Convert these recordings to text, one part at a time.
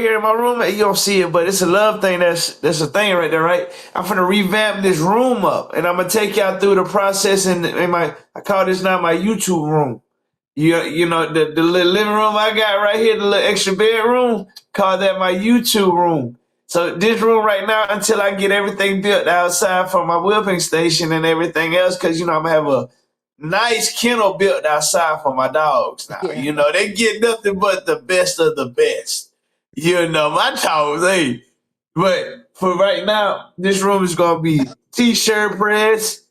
here in my room. You don't see it, but it's a love thing. That's a thing right there, right? I'm gonna revamp this room up, and I'm gonna take y'all through the process. In my, I call this now my YouTube room. You know the little living room I got right here, the little extra bedroom. Call that my YouTube room. So this room right now, until I get everything built outside for my whipping station and everything else, because I'm gonna have a nice kennel built outside for my dogs now. Yeah. They get nothing but the best of the best. My dogs, hey. But for right now, this room is gonna be t-shirt press,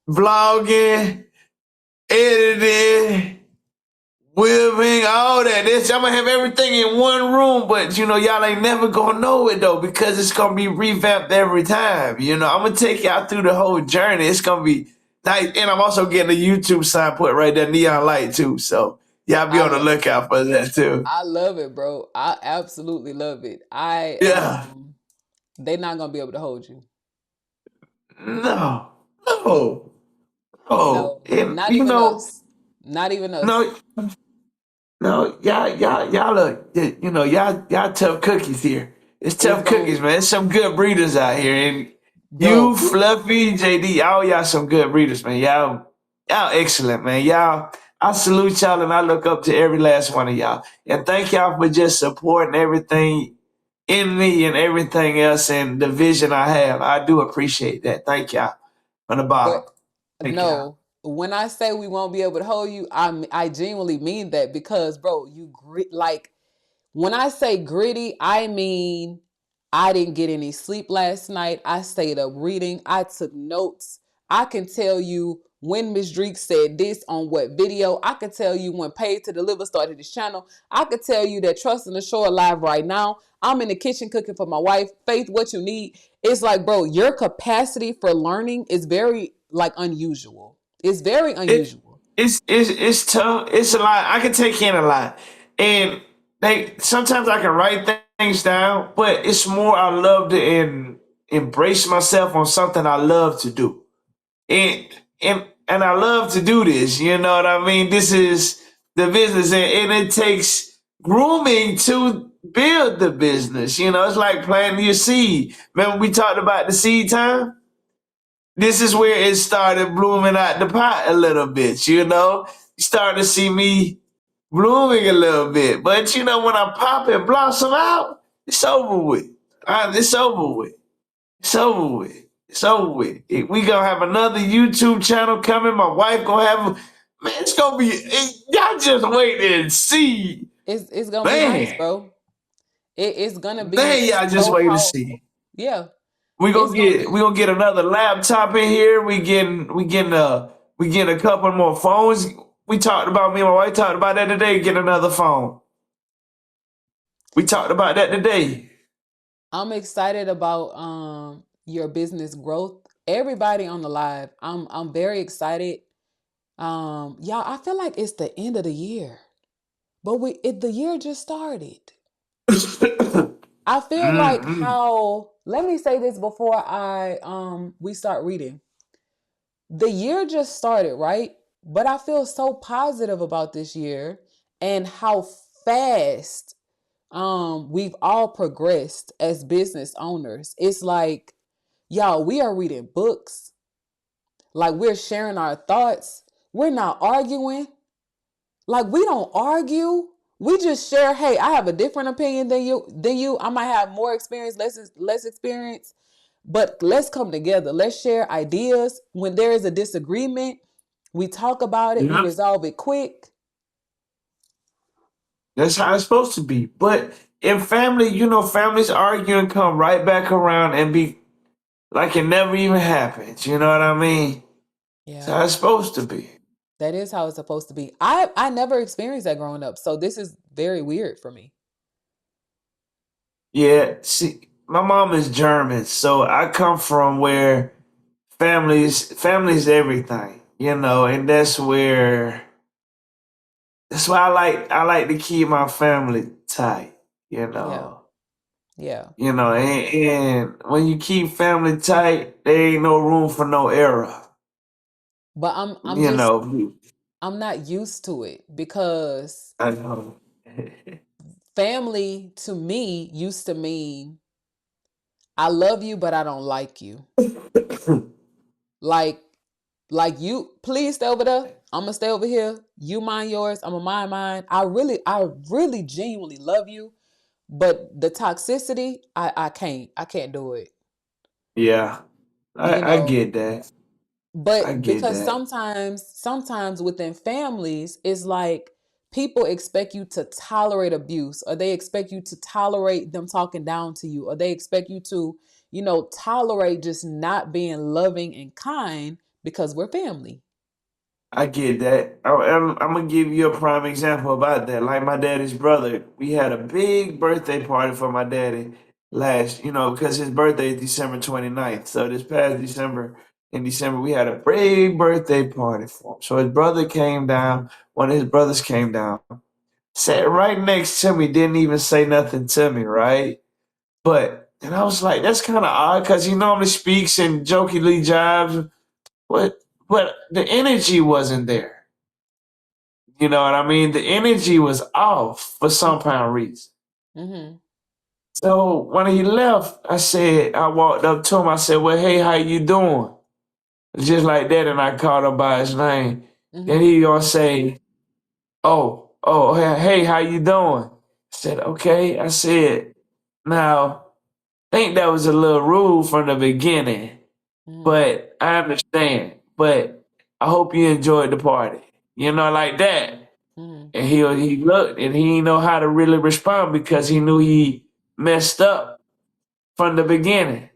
vlogging, editing, whipping, all that. I'm gonna have everything in one room, but y'all ain't never gonna know it though, because it's gonna be revamped every time. I'm gonna take y'all through the whole journey. It's gonna be nice, and I'm also getting a YouTube sign put right there, neon light too. So y'all be I on the love lookout for that too. I love it, bro. I absolutely love it. Yeah, They're not gonna be able to hold you. no, no, no, No, and not even us. Not even us. no, no, y'all are, y'all tough cookies here. It's It's tough going cookies, man. It's some good breeders out here, and you, bro. Fluffy, JD, all y'all some good breeders, man. Y'all excellent, man. I salute y'all, and I look up to every last one of y'all. And thank y'all for just supporting everything in me and everything else and the vision I have. I do appreciate that. Thank y'all from the But bottom. Thank y'all. no, when I say we won't be able to hold you, I genuinely mean that because, bro, you like when I say gritty, I mean I didn't get any sleep last night. I stayed up reading. I took notes. I can tell you when Miss Dreek said this on what video. I could tell you when Paid to Deliver started this channel. I could tell you that Trust in the Shore live right now. I'm in the kitchen cooking for my wife. Faith, what you need? It's like, bro, your capacity for learning is very like unusual. It's very It unusual. it's tough. It's a lot. I can take in a lot, and sometimes I can write things down, but it's more I love to embrace myself on something I love to do, and and I love to do this. You know what I mean? This is the business, and it takes grooming to build the business. It's like planting your seed. Remember we talked about the seed time? This is where it started blooming out the pot a little bit, You start to see me blooming a little bit. But when I pop and blossom out, it's over with. It's over with. It's over with. It's over with. We gonna have another YouTube channel coming. My wife gonna have man, it's gonna be y'all just wait and see. It's gonna be nice, Man. bro. It's gonna be Man, y'all just so wait and see. powerful. Yeah, We it's gonna gonna get we be. gonna get another laptop in here. We getting a couple more phones. We talked about me and my wife talked about that today. Get another phone. We talked about that today. I'm excited about your business growth. Everybody on the live, I'm very excited. Y'all, I feel like it's the end of the year, but the year just started. I feel like Mm-mm. how. Let me say this before I we start reading. The year just started, right? But I feel so positive about this year and how fast we've all progressed as business owners. It's like, y'all, we are reading books, like we're sharing our thoughts. We're not arguing. Like we don't argue. We just share, hey, I have a different opinion than you. I might have more experience, less experience, but let's come together. Let's share ideas. When there is a disagreement, we talk about it, we Yeah, resolve it quick. that's how it's supposed to be. But in family, families argue and come right back around and be like it never even happened. You know what I mean? That's Yeah. how it's supposed to be. That is how it's supposed to be. I never experienced that growing up, so this is very weird for me. Yeah. See, my mom is German, so I come from where family's everything, and that's why I like to keep my family tight, you Yeah. know. Yeah. And when you keep family tight, there ain't no room for no error. But I'm You just know. I'm not used to it because I know. family to me used to mean I love you, but I don't like you. Like, like you, please stay over there. I'm gonna stay over here. You mind yours. I'm gonna mind mine. I really genuinely love you, but the toxicity, I can't do it. Yeah, You I know, get that. I but get because that. sometimes within families, it's like people expect you to tolerate abuse, or they expect you to tolerate them talking down to you, or they expect you to, tolerate just not being loving and kind because we're family. I get that. I'm gonna give you a prime example about that. Like my daddy's brother, we had a big birthday party for my daddy because his birthday is December 29th. So this past December, in December, we had a big birthday party for him. So his brother came down, one of his brothers came down, sat right next to me, didn't even say nothing to me, right? And I was like, that's kind of odd because he normally speaks and jokingly jibes, but the energy wasn't there. You know what I mean? The energy was off for some kind of reason. Mm-hmm. So when he left, I walked up to him. I said, "Well, hey, how you doing?" Just like that, and I called him by his name. And Mm-hmm. he gonna say, "Oh, hey, how you doing?" I said, "Okay." I said, "Now, I think that was a little rude from the beginning, Mm-hmm. but I understand. But I hope you enjoyed the party. You know, like that." Mm-hmm. And he looked and he didn't know how to really respond because he knew he messed up from the beginning.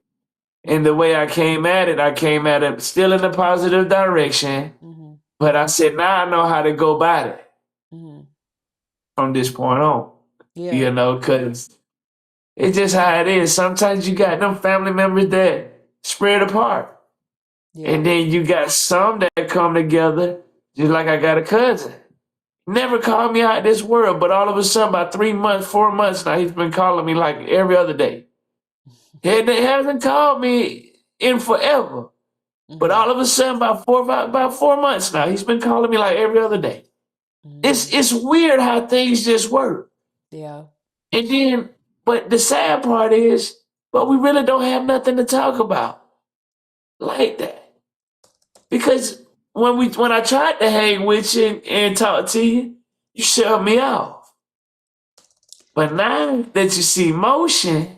And the Mm-hmm. way I came at it still in a positive direction. Mm-hmm. But I said, now I know how to go about it Mm-hmm. from this point on. Yeah. Because it's just how it is. Sometimes you got them family members that spread apart. And Yeah. then you got some that come together, just like I got a cousin. Never called me out this world, but all of a sudden, about 3 months, 4 months now, he's been calling me like every other day. He hasn't called me in forever, but Mm-hmm. all of a sudden, about 4 months now, he's been calling me like every other day. Mm-hmm. It's weird how things just work. Yeah. And then, but the sad part is, but we really don't have nothing to talk about like that because when I tried to hang with you and talk to you, you shut me off. But now that you see motion,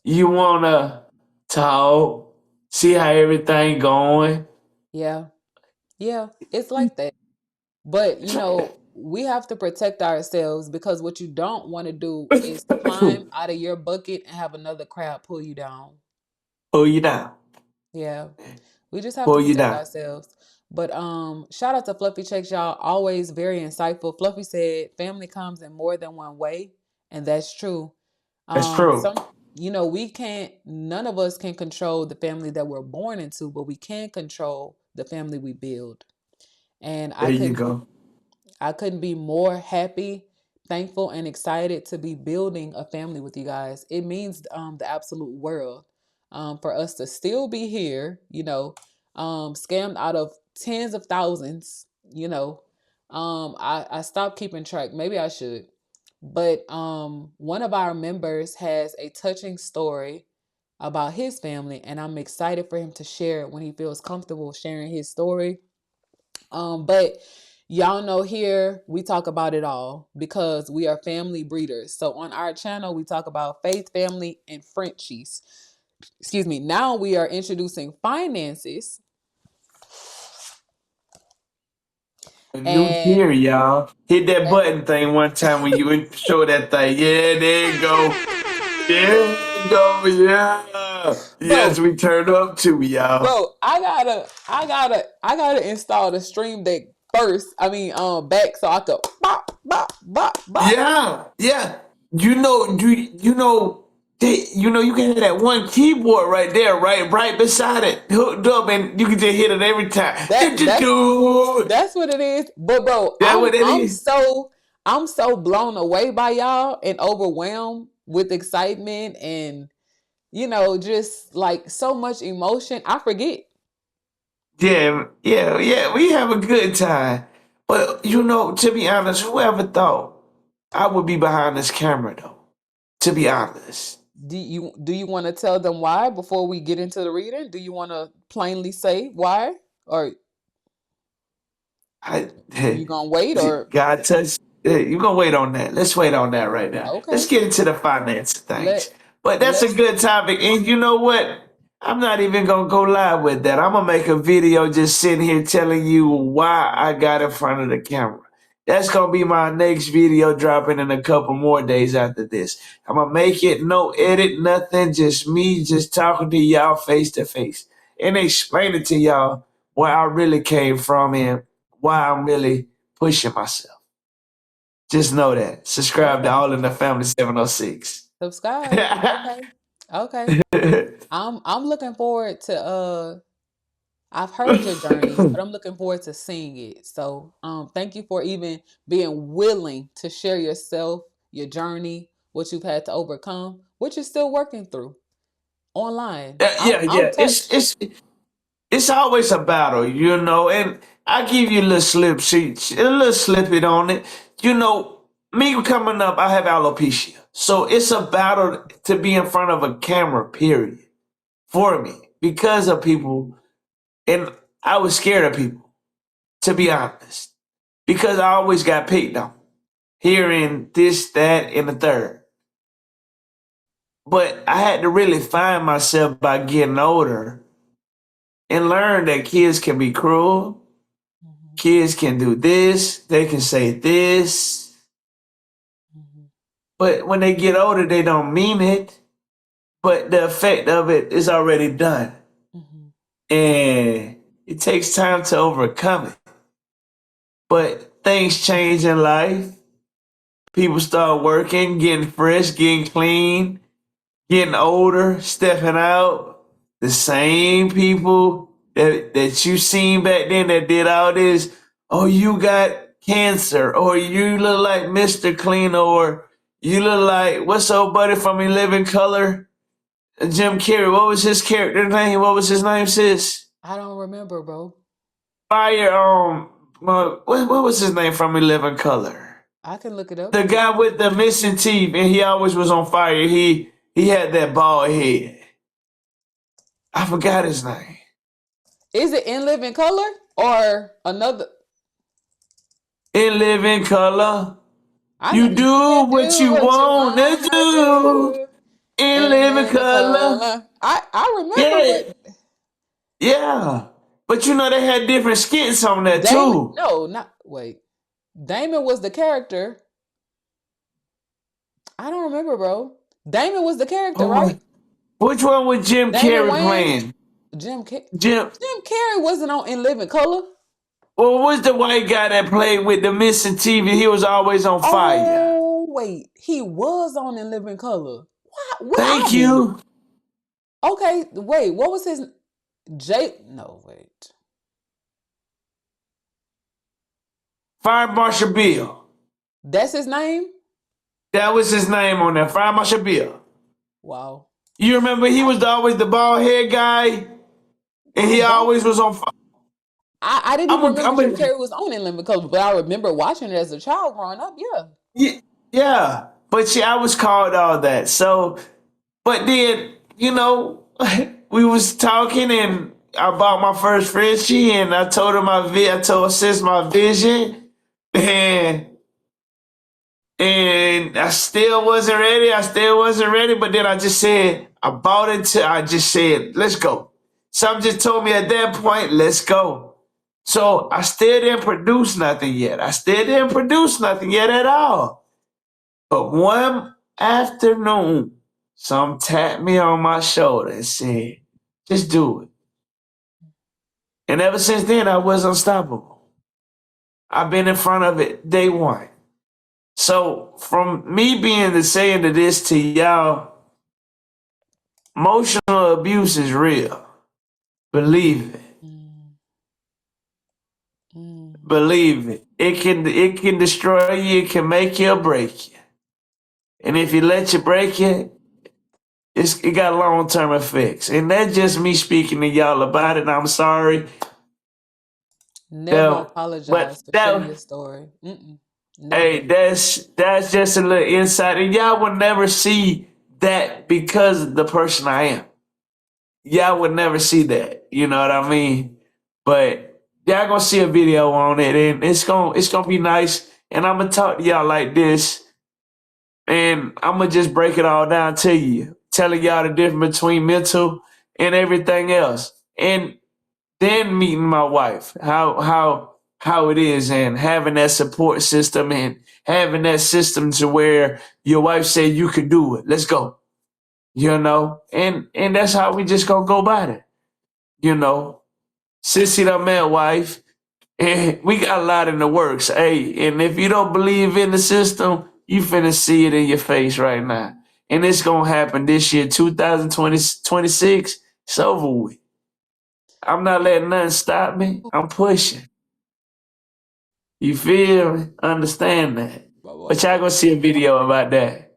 you wanna talk, see how everything going. Yeah. Yeah. It's like that. But It's like, we have to protect ourselves, because what you don't want to do is climb out of your bucket and have another crab pull you down. pull you down, Yeah. We just have to pull you protect down. ourselves. But shout out to Fluffy Checks, y'all. Always very insightful. Fluffy said family comes in more than one way, and that's true. That's true. Some we can't, none of us can control the family that we're born into, but we can control the family we build. And There you go. I couldn't be more happy, thankful, and excited to be building a family with you guys. It means the absolute world, for us to still be here, scammed out of tens of thousands. I stopped keeping track. Maybe I should. But one of our members has a touching story about his family, and I'm excited for him to share it when he feels comfortable sharing his story. But y'all know here we talk about it all because we are family breeders. So on our channel, we talk about faith, family, and Frenchies. Excuse me. Now we are introducing finances A new and tier, y'all. Hit that button thing one time when you show that thing. Yeah, there you go. There you go. Yeah. Yes, bro, we turned up too, y'all. I gotta install the stream deck first. I mean, back so I could bop, bop, bop, bop. Yeah, yeah. You can have that one keyboard right there, right beside it, hooked up, and you can just hit it every time. That that's Do. That's what it is. But bro, That what it is? I'm so blown away by y'all and overwhelmed with excitement and just like so much emotion. I forget. Yeah, yeah, yeah. We have a good time. But to be honest, whoever thought? I would be behind this camera though. To be honest, Do you want to tell them why before we get into the reading? Do you want to plainly say why, or I you gonna wait, or God touch. You gonna wait on that? Let's wait on that right now. Let's okay? get into the finance Let things. But that's a let's. good topic, and you know what? I'm not even gonna go live with that. I'm gonna make a video just sitting here telling you why I got in front of the camera. That's gonna be my next video dropping in a couple more days after this. I'm gonna make it no edit, nothing, just me just talking to y'all face to face and explaining to y'all where I really came from and why I'm really pushing myself. Just know that. Subscribe to Okay. All in the Family 706. Subscribe. Okay. Okay. I'm looking forward to I've heard your journey, but I'm looking forward to seeing it. So thank you for even being willing to share yourself, your journey, what you've had to overcome, what you're still working through online. I'm Yeah. touched. It's always a battle, and I give you a little a little slippet on it. You know, me coming up, I have alopecia. So it's a battle to be in front of a camera, period, for me. Because of people, and I was scared of people, to be honest. Because I always got picked on. Hearing this, that, and the third. But I had to really find myself by getting older and learn that kids can be cruel. Mhm, Kids can do this, they can say this, mhm, but when they get older, they don't mean it. But the effect of it is already done. mhm, And it takes time to overcome it. But things change in life. People start working, getting fresh, getting clean, getting older, stepping out, the same people that you seen back then that did all this, oh, you got cancer, or you look like Mr. Clean, or you look like what's old buddy from In Living Color? Jim Carrey. What was his character name? What was his name, sis? I don't remember, bro. Fire, what was his name from In Living Color? I can look it up. The guy with the missing teeth, and he always was on fire. He had that bald head. I forgot his name. Is it In Living Color or another? In living color, I know you you do what do you what you want to wanna do. do. In In living Living color, Color. I remember, yeah, but yeah. But they had different skits on that Damon. too. No, not wait. Damon was the character. I don't remember, bro. Damon was the character, Oh, right? which one was Jim Damon Carrey Wayans. playing? Jim Jim. Carrey wasn't on In Living Color. Well, was the white guy that played with the missing teeth? He was always on fire. Oh wait, he was on In Living Color. What I Thank miss? you, Okay, wait. What was his Jay? No, wait. Fire Marshal Bill. That's his name. That was his name on there, Fire Marshal Bill. Wow. You remember he I was always the bald head guy, and I he don't. always was on fire. I didn't even I'm a, remember I'm Jim a, Carrey was on In Living Color, but I remember watching it as a child growing up. Yeah. Yeah, yeah. But see, I was called all that. So, but then, we was talking and I bought my first Frenchie and I told her I told sis my vision and I still wasn't ready. I still wasn't ready. But then I just said, I just said, let's go. Some just told me at that point, let's go. So I still didn't produce nothing yet. I still didn't produce nothing yet at all. But one afternoon, some tapped me on my shoulder and said, just do it. And ever since then, I was unstoppable. I've been in front of it day one. So from me being the saying to this to y'all, emotional abuse is real. Believe it. Mm, mm. Believe it. It can destroy you, it can make you or break you. And if you let you break you, it got long term effects. And that's just me speaking to y'all about it. I'm sorry. Never Yeah, but apologize for sharing that your story. Mm-mm. Never. Hey, that's just a little insight, and y'all will never see that because of the person I am. Y'all would never see that. You know what I mean? But y'all gonna see a video on it, and it's gonna be nice. And I'm gonna talk to y'all like this, and I'm gonna just break it all down to you, telling y'all the difference between mental and everything else, and then meeting my wife, how it is, and having that support system, and having that system to where your wife said you could do it. Let's go. And that's how we just gonna go about it. You know, Sissy done met wife, and we got a lot in the works. Hey, and if you don't believe in the system, you finna see it in your face right now. And it's gonna happen this year, 2026. It's over with. I'm not letting nothing stop me. I'm pushing. You feel me? Understand that. But y'all gonna see a video about that.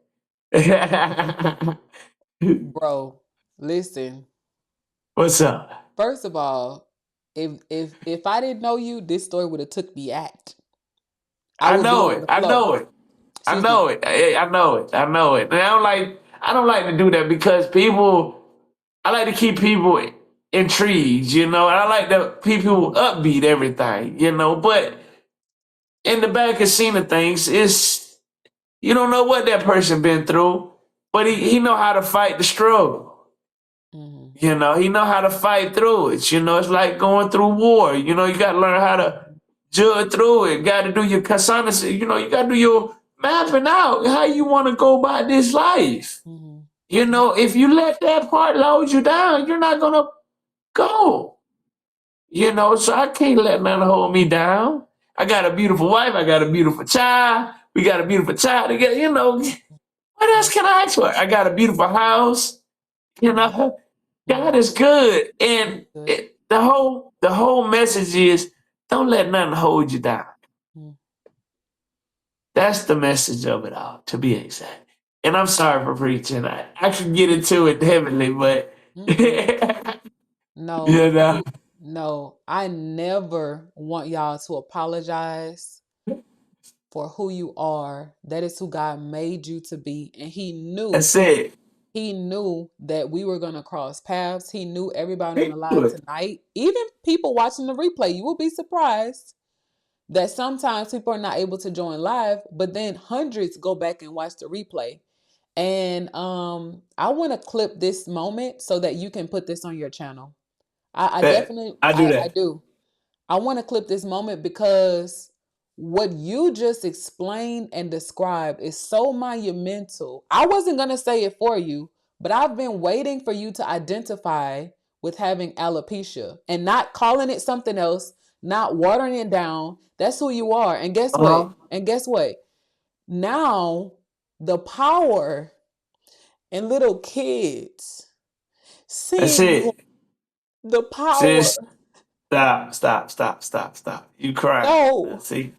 Bro, listen. What's up? First of all, if I didn't know you, this story would have took me at. I I would be know on it. the I flow. know it. I Excuse me. know it. I know it. I know it. And I don't like to do that because people I like to keep people intrigued, and I like to people upbeat everything, but in the back of scene of things, it's you don't know what that person been through, but he know how to fight the struggle. Hmm. He know how to fight through it. It's like going through war. You got to learn how to judge through it. Got to do your consistency. You got to do your mapping out how you want to go about this life. Hmm. If you let that part load you down, you're not gonna go. So I can't let nothing hold me down. I got a beautiful wife. I got a beautiful child. We got a beautiful child together. What else can I ask for? I got a beautiful house. You know, Hmm. God is good, and Good. the whole message is don't let nothing hold you down. Mm. That's the message of it all, to be exact. And I'm sorry for preaching. I can get into it heavily, but Mm-mm. you No, know, no. I never want y'all to apologize for who you are. That is who God made you to be, and He knew. that's it. He knew that we were gonna cross paths. He knew everybody on He the knew line it. tonight, even people watching the replay. You will be surprised that sometimes people are not able to join live, but then hundreds go back and watch the replay. And I want to clip this moment so that you can put this on your channel. I That definitely I do I that. do. I want to clip this moment because what you just explained and described is so monumental. I wasn't going to say it for you, but I've been waiting for you to identify with having alopecia and not calling it something else, not watering it down. That's who you are. And guess Uh what? huh. And guess what? Now, the power in little kids That's seeing it. the power. Sis, stop, stop, stop, stop, stop. You crying. Now, No, see?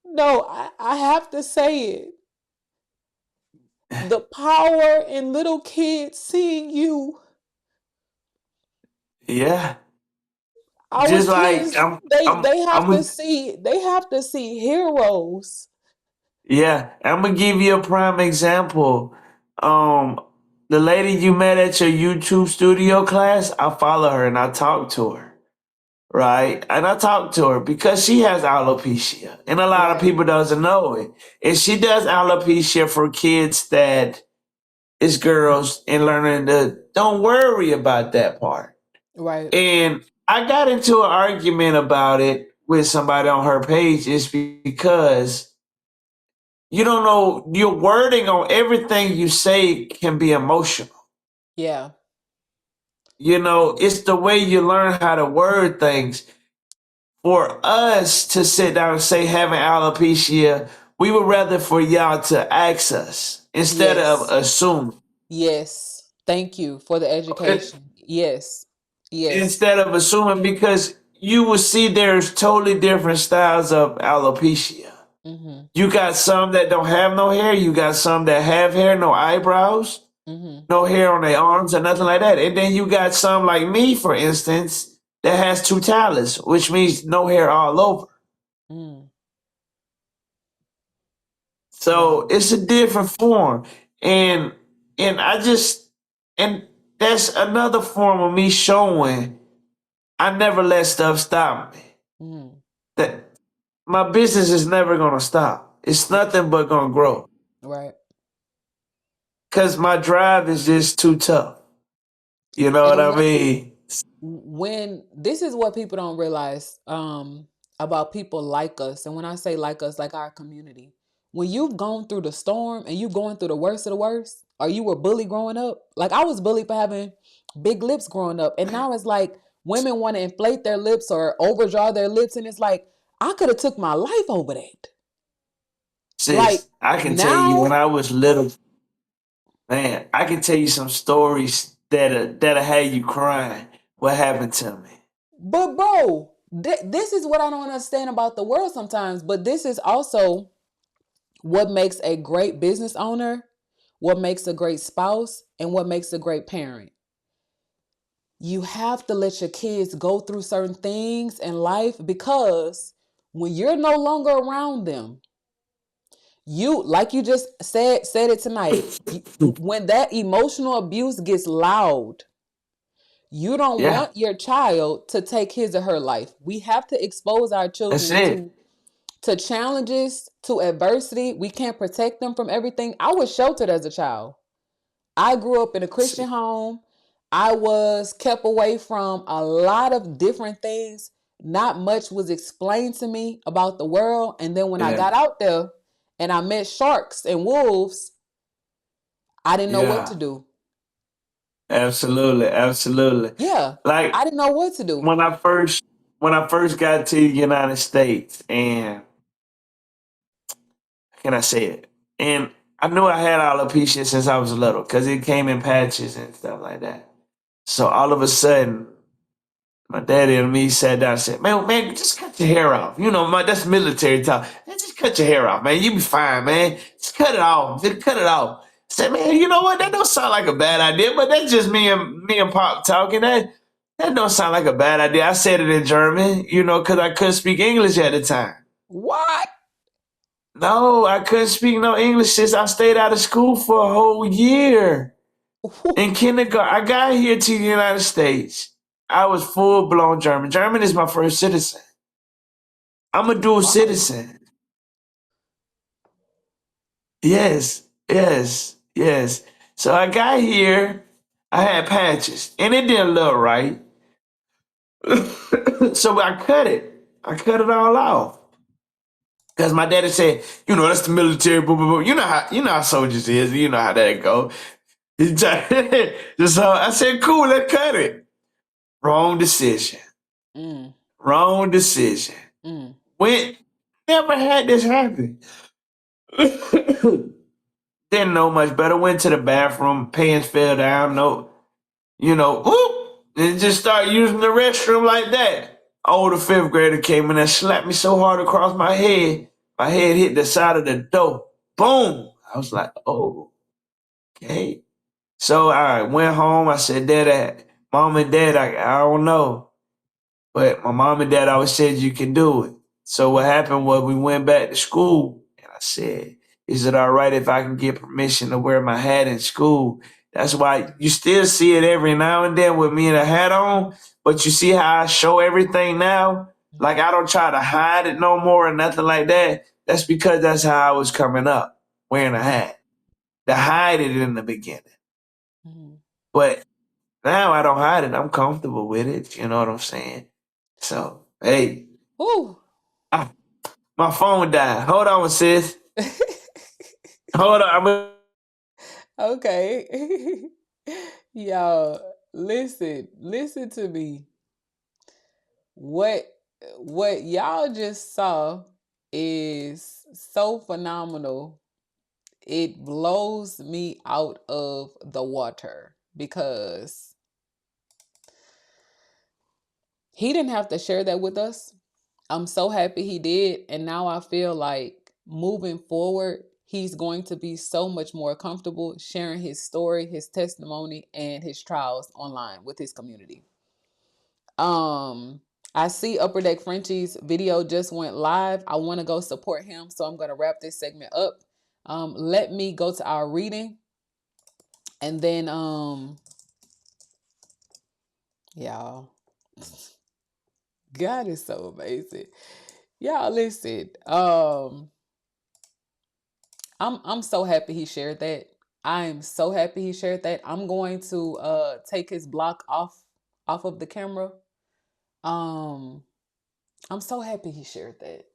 no, I have to say it. The power in little kids seeing you. Yeah. Our Just like kids, I'm, they I'm, they have I'm to gonna, see they have to see heroes. yeah, I'm gonna give you a prime example. Um, the lady you met at your YouTube studio class, I follow her and I talk to her. Right? And I talked to her because she has alopecia, and a lot of Right, people doesn't know it. And she does alopecia for kids that is girls and learning to don't worry about that part. right. And I got into an argument about it with somebody on her page is because you don't know your wording on everything you say can be emotional. Yeah. It's the way you learn how to word things. For us to sit down and say having alopecia, we would rather for y'all to ask us instead of Yes. assume. Yes. Thank you for the education. Yes. Yes. Instead of assuming because you will see there's totally different styles of alopecia. Mhm. You got some that don't have no hair, you got some that have hair, no eyebrows, Mhm. no hair on their arms or nothing like that. And then you got some like me, for instance, that has two talons, which means no hair all over. Mm. So Wow. it's a different form. And and I just and that's another form of me showing I never let stuff stop me. Mm, That my business is never gonna stop. It's nothing but gonna grow. right. Cause my drive is just too tough. You know what And I mean? when this is what people don't realize about people like us, and when I say like us, like our community, when you've gone through the storm and you going through the worst of the worst, or you were bullied growing up, like I was bullied for having big lips growing up, and now it's like women want to inflate their lips or overdraw their lips, and it's like I could have took my life over that. Like Sis, I can tell you when now, I was little, man, I can tell you some stories that'll have you crying. What happened to me? but bro, this is what I don't understand about the world sometimes, but this is also what makes a great business owner, what makes a great spouse, and what makes a great parent. You have to let your kids go through certain things in life because when you're no longer around them, you like you just said it tonight. When that emotional abuse gets loud, you don't Yeah, want your child to take his or her life. We have to expose our that's children it. to challenges, to adversity. We can't protect them from everything. I was sheltered as a child. I grew up in a That's Christian it. home. I was kept away from a lot of different things. Not much was explained to me about the world. And then when I Yeah, got out there and I met sharks and wolves, I didn't know what to yeah, do. absolutely, absolutely. Yeah, Like I didn't know what to do. when I first got to the United States, and how can I say it? And I knew I had alopecia since I was little because it came in patches and stuff like that. So all of a sudden, my daddy and me sat down and said, man, just cut your hair off. You know, that's military talk. Man, just cut your hair off, man. You be fine, man. Just cut it off. Just cut it off. I said, man, you know what? That don't sound like a bad idea, but that's just me and Pop talking. That don't sound like a bad idea. I said it in German, because I couldn't speak English at the time. What? No, I couldn't speak no English since I stayed out of school for a whole year. In kindergarten, I got here to the United States. I was full blown German. German is my first citizen. I'm a dual Wow. citizen. Yes, yes, yes. So I got here. I had patches, and it didn't look right. So I cut it. I cut it all off because my daddy said, that's the military. Boo, boo, boo. You know how soldiers is. You know how that go. So I said, cool. Let's cut it. Wrong decision. Mm, Wrong decision. mm. Went. Never had this happen. Didn't know much better. Went to the bathroom. Pants fell down. No, whoop, and just start using the restroom like that. Older fifth grader came in and slapped me so hard across my head. My head hit the side of the door. Boom. I was like, oh, okay. So I went home. I said, Dad, Mom and Dad, I don't know. But my mom and dad always said you can do it. So what happened was we went back to school and I said, is it all right if I can get permission to wear my hat in school? That's why you still see it every now and then with me and a hat on, but you see how I show everything now? Like I don't try to hide it no more or nothing like that. That's because that's how I was coming up, wearing a hat. To hide it in the beginning. Mm. But now I don't hide it. I'm comfortable with it. You know what I'm saying? So, hey, Whew. ah, my phone died. Hold on, sis. Hold on. Okay. Y'all, listen to me. What what y'all just saw is so phenomenal. It blows me out of the water because he didn't have to share that with us. I'm so happy he did. And now I feel like moving forward, he's going to be so much more comfortable sharing his story, his testimony, and his trials online with his community. Um, I see Upper Deck Frenchie's video just went live. I want to go support him, so I'm going to wrap this segment up. Let me go to our reading, and then y'all, God is so amazing. Y'all listen. I'm so happy he shared that. I'm so happy he shared that. I'm going to take his block off of the camera. Um I'm so happy he shared that.